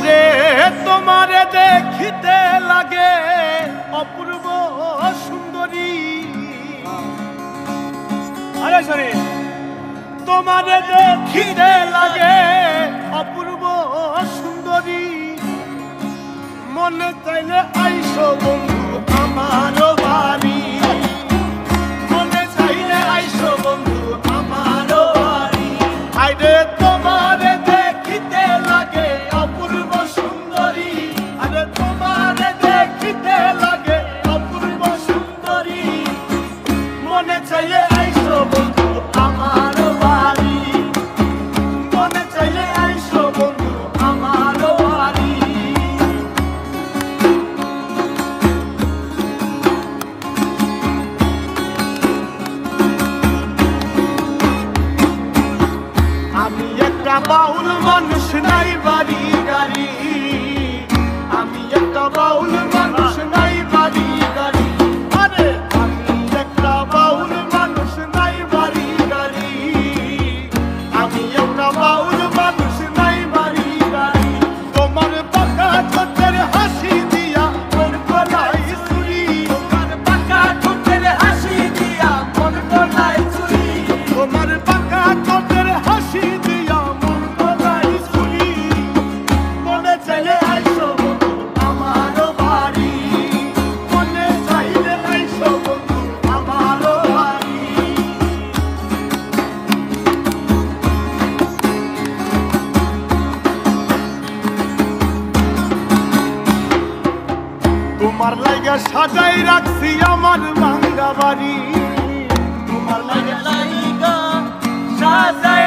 ওরে তোমারে দেখিতে লাগে অপূর্ব সুন্দরী। আরে সরি, তোমারে দেখিতে লাগে অপূর্ব সুন্দরী। মনে চাইলে আইসো বন্ধু আমার বাড়ি, মনে চাইলে আইসো বন্ধু আমার বাড়ি। আইরে তোমারে দেখিতে লাগে অপূর্ব সুন্দরী, আরে তোমারে দেখিতে লাগে অপূর্ব সুন্দরী। মনে চাইলে আইসো বন্ধু আমার বাড়ি, মনে চাইলে আইসো বন্ধু আমার বাড়ি। আমি একটা বাউল মানুষ, নাই বাড়ি গাড়ি। আমি একটা বাউল মানুষ, নাই বাড়ি গাড়ি। আরে আমি একটা বাউল মানুষ, নাই বাড়ি গাড়ি। আমি একটা বাউল মানুষ, নাই বাড়ি গাড়ি। তোমার পাকা ঠোঁটের হাসি দিয়া মন গলায় চুরি, তোমার পাকা ঠোঁটের হাসি দিয়া মন গলায় চুরি। তোমার পাকা ঠোঁটের হাসি দিয়া মন গলায় চুরি। মনে চাইলে আইসো বন্ধু আমার বাড়ি, মনে চাইলে আইসো বন্ধু আমার বাড়ি। তোমার লাগা সাজাই রাখছি আমার ভাঙ্গা বাড়ি, তোমার লাগা সাজাই